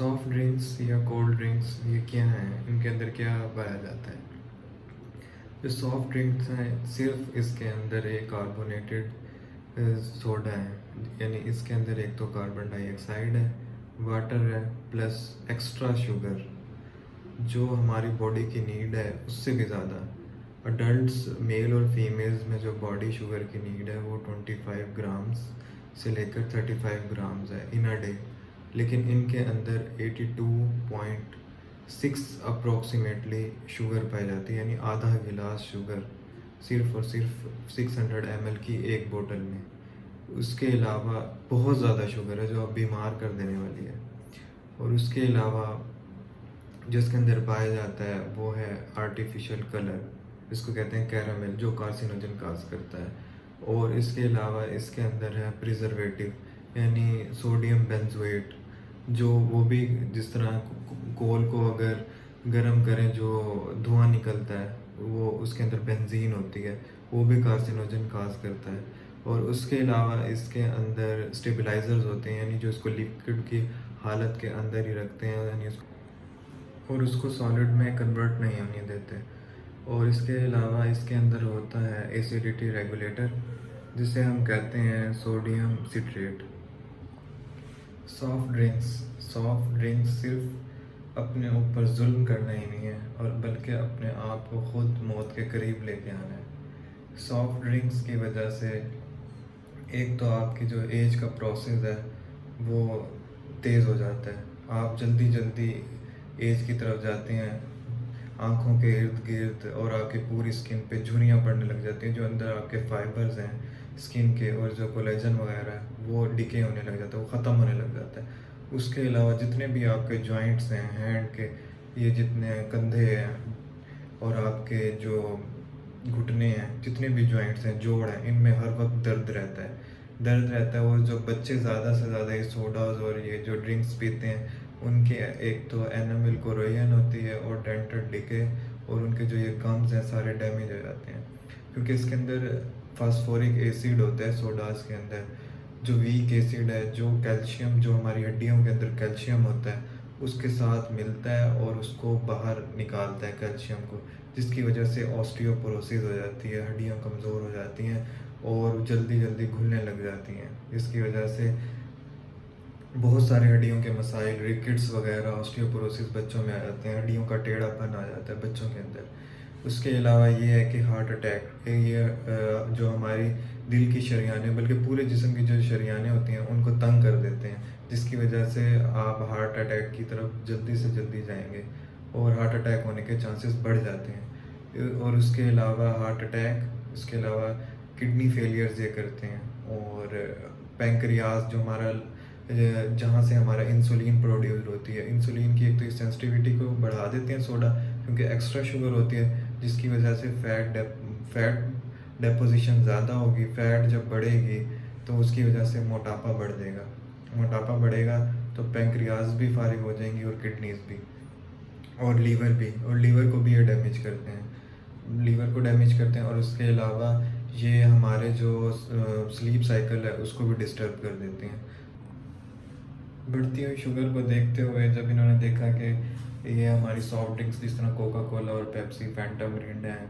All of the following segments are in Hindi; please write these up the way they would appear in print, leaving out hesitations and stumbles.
सॉफ्ट ड्रिंक्स या कोल्ड ड्रिंक्स ये क्या हैं? इनके अंदर क्या पाया जाता है? जो सॉफ्ट ड्रिंक्स हैं सिर्फ इसके अंदर एक कार्बोनेटेड सोडा है, यानी इसके अंदर एक तो कार्बन डाइऑक्साइड है, वाटर है, प्लस एक्स्ट्रा शुगर जो हमारी बॉडी की नीड है उससे भी ज़्यादा। अडल्ट्स मेल और फीमेल्स में जो बॉडी शुगर की नीड है वो 25 ग्राम्स से लेकर 35 ग्राम्स है इन अ डे, लेकिन इनके अंदर 82.6 अप्रोक्सीमेटली शुगर पाई जाती है, यानी आधा गिलास शुगर सिर्फ और सिर्फ 600 ml की एक बोतल में। उसके अलावा बहुत ज़्यादा शुगर है जो अब बीमार कर देने वाली है। और उसके अलावा जिसके अंदर पाया जाता है वो है आर्टिफिशियल कलर, इसको कहते हैं कैरामल, जो कार्सिनोजन काज करता है। और इसके अलावा इसके अंदर है प्रिजर्वेटिव, यानी सोडियम बेंजोएट, जो वो भी जिस तरह कोल को अगर गर्म करें जो धुआं निकलता है वो उसके अंदर बेंजीन होती है, वो भी कार्सिनोजन काज करता है। और उसके अलावा इसके अंदर स्टेबलाइजर्स होते हैं, यानी जो इसको लिक्विड की हालत के अंदर ही रखते हैं, यानी और उसको सॉलिड में कन्वर्ट नहीं होने देते। और इसके अलावा इसके अंदर होता है एसिडिटी रेगुलेटर, जिसे हम कहते हैं सोडियम सिट्रेट। सॉफ्ट ड्रिंक्स सिर्फ अपने ऊपर जुल्म करना ही नहीं है, और बल्कि अपने आप को खुद मौत के करीब लेके आना है। सॉफ्ट ड्रिंक्स की वजह से एक तो आपकी जो एज का प्रोसेस है वो तेज़ हो जाता है, आप जल्दी जल्दी एज की तरफ जाते हैं, आँखों के इर्द गिर्द और आपकी पूरी स्किन पे झुर्रियाँ पड़ने लग जाती हैं, जो अंदर आपके फाइबर्स हैं स्किन के और जो कोलेजन वगैरह है वो डिके होने लग जाता है, वो ख़त्म होने लग जाता है। उसके अलावा जितने भी आपके जॉइंट्स हैं हैंड के, ये जितने कंधे हैं और आपके जो घुटने हैं, जितने भी जॉइंट्स हैं, जोड़ हैं, इनमें हर वक्त दर्द रहता है। और जो बच्चे ज़्यादा से ज़्यादा ये सोडाज और ये जो ड्रिंक्स पीते हैं उनके एक तो एनामिल कोरोजन होती है और डेंटल डिके, और उनके जो ये गम्स हैं सारे डैमेज हो जाते हैं, क्योंकि इसके अंदर फास्फोरिक एसिड होता है सोडास के अंदर, जो वीक एसिड है, जो कैल्शियम, जो हमारी हड्डियों के अंदर कैल्शियम होता है उसके साथ मिलता है और उसको बाहर निकालता है कैल्शियम को, जिसकी वजह से ऑस्टियोपोरोसिस हो जाती है, हड्डियाँ कमज़ोर हो जाती हैं और जल्दी जल्दी घुलने लग जाती हैं। इसकी वजह से बहुत सारे हड्डियों के मसाइल, रिकेट्स वगैरह, ऑस्टियोपोरोसिस बच्चों में आ जाते हैं, हड्डियों का टेढ़ापन आ जाता है बच्चों के अंदर। उसके अलावा ये है कि हार्ट अटैक, ये जो हमारी दिल की शरियानें, बल्कि पूरे जिस्म की जो शरियानें होती हैं उनको तंग कर देते हैं, जिसकी वजह से आप हार्ट अटैक की तरफ जल्दी से जल्दी जाएंगे और हार्ट अटैक होने के चांसेस बढ़ जाते हैं। और उसके अलावा हार्ट अटैक, उसके अलावा किडनी फेलियर्स ये करते हैं, और पैंक्रियाज जो हमारा जहाँ से हमारा इंसुलिन प्रोड्यूस होती है, इंसुलिन की एक तो सेंसिटिविटी को बढ़ा देते हैं सोडा, क्योंकि एक्स्ट्रा शुगर होती है, जिसकी वजह से फैट डेपोजिशन ज़्यादा होगी, फैट जब बढ़ेगी तो उसकी वजह से मोटापा बढ़ जाएगा, मोटापा बढ़ेगा तो पैंक्रियाज भी फारिग हो जाएंगी और किडनीज भी और लीवर भी, और लीवर को भी ये डैमेज करते हैं, लीवर को डैमेज करते हैं। और उसके अलावा ये हमारे जो स्लीप साइकिल है उसको भी डिस्टर्ब कर देते हैं। बढ़ती हुई शुगर को देखते हुए जब इन्होंने देखा कि ये हमारी सॉफ्ट ड्रिंक्स जिस तरह कोका कोला और पेप्सी, फैंटा, मिरिंडा है,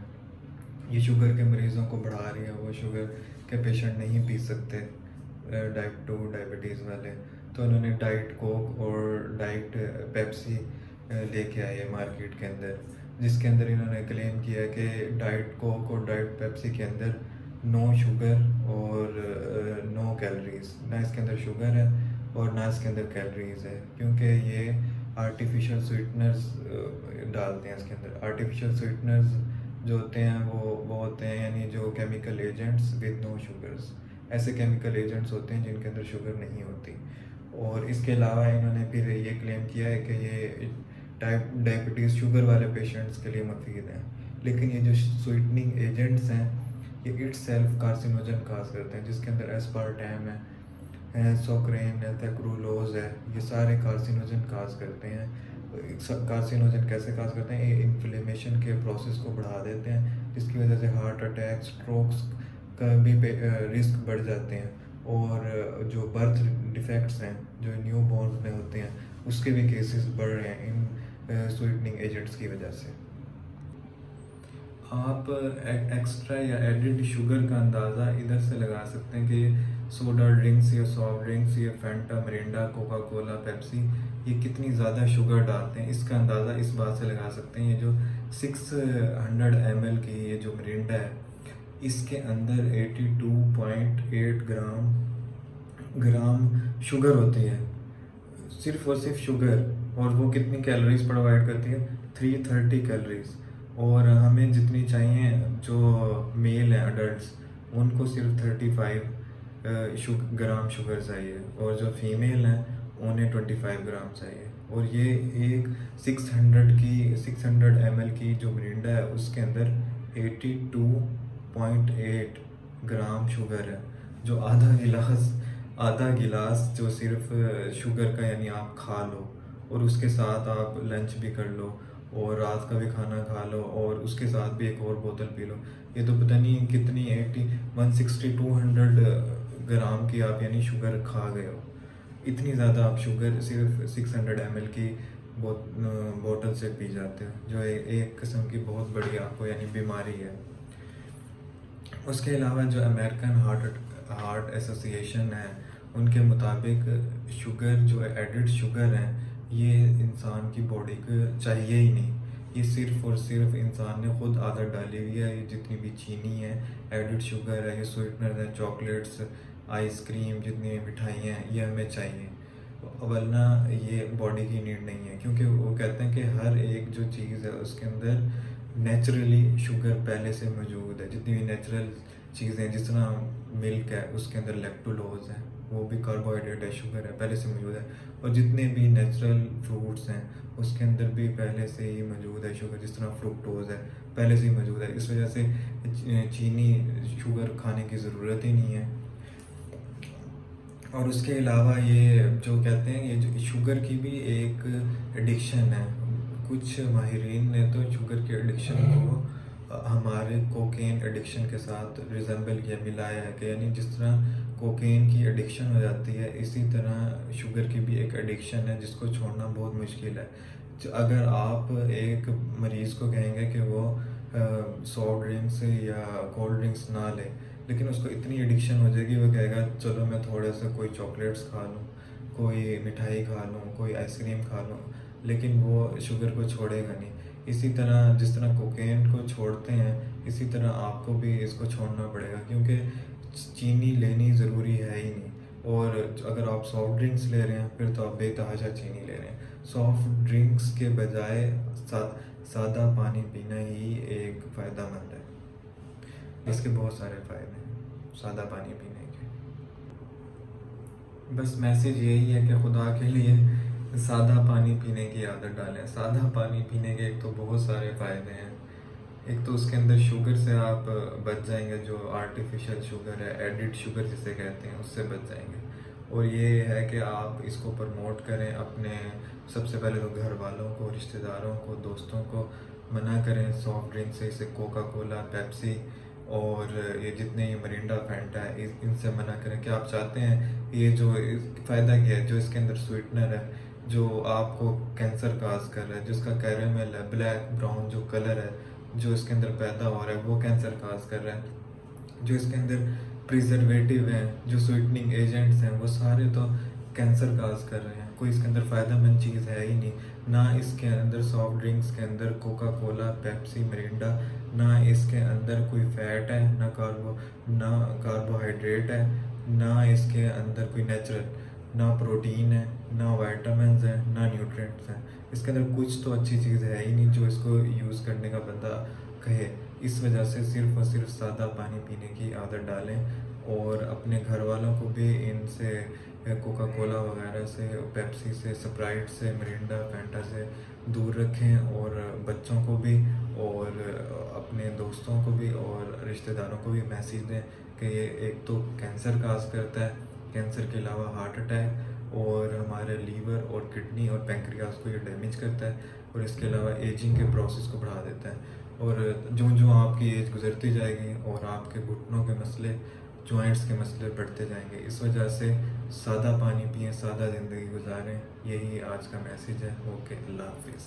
ये शुगर के मरीज़ों को बढ़ा रही है, वो शुगर के पेशेंट नहीं पी सकते, टाइप 2 डायबिटीज़ वाले, तो उन्होंने डाइट कोक और डाइट पेप्सी लेके आए मार्केट के अंदर, जिसके अंदर इन्होंने क्लेम किया कि डाइट कोक और डाइट पेप्सी के अंदर नो शुगर और नो कैलोरीज, ना इसके अंदर शुगर है और ना इसके अंदर कैलोरीज है, क्योंकि ये आर्टिफिशियल स्वीटनर्स डालते हैं इसके अंदर। आर्टिफिशियल स्वीटनर्स जो होते हैं वो होते हैं, यानी जो chemical agents with no sugars, ऐसे केमिकल एजेंट्स होते हैं जिनके अंदर शुगर नहीं होती। और इसके अलावा इन्होंने फिर ये क्लेम किया है कि ये टाइप डायबिटीज़ शुगर वाले पेशेंट्स के लिए मुफीद हैं, लेकिन ये जो स्वीटनिंग एजेंट्स हैं ये इट सेल्फ कार्सिनोजन काज करते हैं, जिसके अंदर एस्पार्टेम है, सोक्रेन है, थैक्रोलोज है, ये सारे कार्सिनोजन काज करते हैं। कार्सिनोजन कैसे काज करते हैं? ये इन्फ्लेमेशन के प्रोसेस को बढ़ा देते हैं, जिसकी वजह से हार्ट अटैक, स्ट्रोक्स का भी रिस्क बढ़ जाते हैं। और जो बर्थ डिफेक्ट्स हैं जो न्यू बॉर्न में होते हैं उसके भी केसेस बढ़ रहे हैं इन स्वीटनिंग एजेंट्स की वजह से। आप एक्स्ट्रा या एडिड शुगर का अंदाज़ा इधर से लगा सकते हैं कि सोडा ड्रिंक्स या सॉफ्ट ड्रिंक्स या Fanta, Mirinda, Coca Cola, Pepsi ये कितनी ज़्यादा शुगर डालते हैं, इसका अंदाज़ा इस बात से लगा सकते हैं। ये जो 600 ml की ये जो मिरिंडा है, इसके अंदर 82.8 ग्राम शुगर होती है, सिर्फ और सिर्फ शुगर। और वो कितनी कैलोरीज प्रोवाइड करती है? 330 कैलोरीज। और हमें जितनी चाहिए, जो मेल हैं अडल्ट्स, उनको सिर्फ 35 ग्राम शुगर चाहिए, और जो फीमेल हैं उन्हें 25 ग्राम चाहिए। और ये एक 600 ml की जो मिरिंडा है उसके अंदर 82.8 ग्राम शुगर है, जो आधा गिलास जो सिर्फ शुगर का, यानी आप खा लो और उसके साथ आप लंच भी कर लो और रात का भी खाना खा लो और उसके साथ भी एक और बोतल पी लो। ये तो पता नहीं कितनी 160-200 ग्राम की आप यानी शुगर खा गए हो। इतनी ज़्यादा आप शुगर सिर्फ 600 ml की बोतल से पी जाते हो, जो एक किस्म की बहुत बड़ी आपको यानी बीमारी है। उसके अलावा जो अमेरिकन हार्ट एसोसिएशन है, उनके मुताबिक शुगर जो एडिड शुगर है, ये इंसान की बॉडी को चाहिए ही नहीं। ये सिर्फ और सिर्फ इंसान ने खुद आदत डाली हुई है। ये जितनी भी चीनी है, एडिड शुगर है, ये स्वीटनर है, चॉकलेट्स, आइसक्रीम, जितनी मिठाइयाँ हैं, ये हमें चाहिए, वरना ये बॉडी की नीड नहीं है। क्योंकि वो कहते हैं कि हर एक जो चीज़ है उसके अंदर नेचुरली शुगर पहले से मौजूद है। जितनी भी नेचुरल चीज़ें, जिस तरह मिल्क है उसके अंदर लैक्टोलोज है, वो भी कार्बोहाइड्रेट है, शुगर है, पहले से मौजूद है। और जितने भी नेचुरल फ्रूट्स हैं उसके अंदर भी पहले से ही मौजूद है शुगर, जिस तरह फ्रुक्टोज है, पहले से ही मौजूद है। इस वजह से चीनी शुगर खाने की ज़रूरत ही नहीं है। और उसके अलावा ये जो कहते हैं, ये जो शुगर की भी एक एडिक्शन है। कुछ माहिरीन ने तो शुगर के एडिक्शन को हमारे कोकेन एडिक्शन के साथ रिजेंबल किया, मिलाया है कि यानी जिस तरह कोकेन की एडिक्शन हो जाती है, इसी तरह शुगर की भी एक एडिक्शन है जिसको छोड़ना बहुत मुश्किल है। अगर आप एक मरीज़ को कहेंगे कि वो सॉफ्ट ड्रिंक्स या कोल्ड ड्रिंक्स ना ले, लेकिन उसको इतनी एडिक्शन हो जाएगी, वो कहेगा चलो मैं थोड़ा सा कोई चॉकलेट्स खा लूँ, कोई मिठाई खा लूँ, कोई आइसक्रीम खा लूँ, लेकिन वो शुगर को छोड़ेगा नहीं। इसी तरह जिस तरह कोकेन को छोड़ते हैं, इसी तरह आपको भी इसको छोड़ना पड़ेगा, क्योंकि चीनी लेनी ज़रूरी है ही नहीं। और अगर आप सॉफ्ट ड्रिंक्स ले रहे हैं फिर तो आप बेतहाशा चीनी ले रहे हैं। सॉफ्ट ड्रिंक्स के बजाय सादा पानी पीना ही एक फ़ायदेमंद है। इसके बहुत सारे फ़ायदे हैं सादा पानी पीने के। बस मैसेज यही है कि खुदा के लिए सादा पानी पीने की आदत डालें। सादा पानी पीने के एक तो बहुत सारे फ़ायदे हैं। एक तो उसके अंदर शुगर से आप बच जाएंगे, जो आर्टिफिशियल शुगर है, एडिड शुगर जिसे कहते हैं, उससे बच जाएंगे। और ये है कि आप इसको प्रमोट करें अपने, सबसे पहले तो घर वालों को, रिश्तेदारों को, दोस्तों को मना करें सॉफ्ट ड्रिंक से, जैसे कोका कोला, पेप्सी और ये जितने ये मिरिंडा, फैंटा है, इनसे मना करें। कि आप चाहते हैं ये जो फ़ायदा क्या है, जो इसके अंदर स्वीटनर है जो आपको कैंसर काज कर रहा है, जिसका कैरेमल है, ब्लैक ब्राउन जो कलर है जो इसके अंदर पैदा हो रहा है, वो कैंसर काज कर रहा है। जो इसके अंदर प्रिजर्वेटिव हैं, जो स्वीटनिंग एजेंट्स हैं, वो सारे तो कैंसर काज कर रहे हैं। कोई इसके अंदर फ़ायदेमंद चीज़ है ही नहीं। ना इसके अंदर सॉफ्ट ड्रिंक्स के अंदर कोका कोला, पेप्सी, मिरिंडा, ना इसके अंदर कोई फ़ैट है, ना कार्बोहाइड्रेट है, ना इसके अंदर कोई नेचुरल, ना प्रोटीन है, ना वाइटामिन है, ना न्यूट्रिएंट्स हैं। इसके अंदर कुछ तो अच्छी चीज़ है ही नहीं जो इसको यूज़ करने का बंदा कहे। इस वजह से सिर्फ और सिर्फ सादा पानी पीने की आदत डालें और अपने घर वालों को भी इनसे, कोका कोला वगैरह से, पेप्सी से, स्प्राइट से, मिरिंडा, फैंटा से दूर रखें। और बच्चों को भी और अपने दोस्तों को भी और रिश्तेदारों को भी मैसेज दें कि ये एक तो कैंसर काज करता है, कैंसर के अलावा हार्ट अटैक और हमारे लीवर और किडनी और पैंक्रियाज को ये डैमेज करता है, और इसके अलावा एजिंग के प्रोसेस को बढ़ा देता है। और जो जो आपकी एज गुजरती जाएगी और आपके घुटनों के मसले, जॉइंट्स के मसले बढ़ते जाएंगे। इस वजह से सादा पानी पिएं, सादा ज़िंदगी गुजारें। यही आज का मैसेज है। ओके, अल्लाह हाफिज़।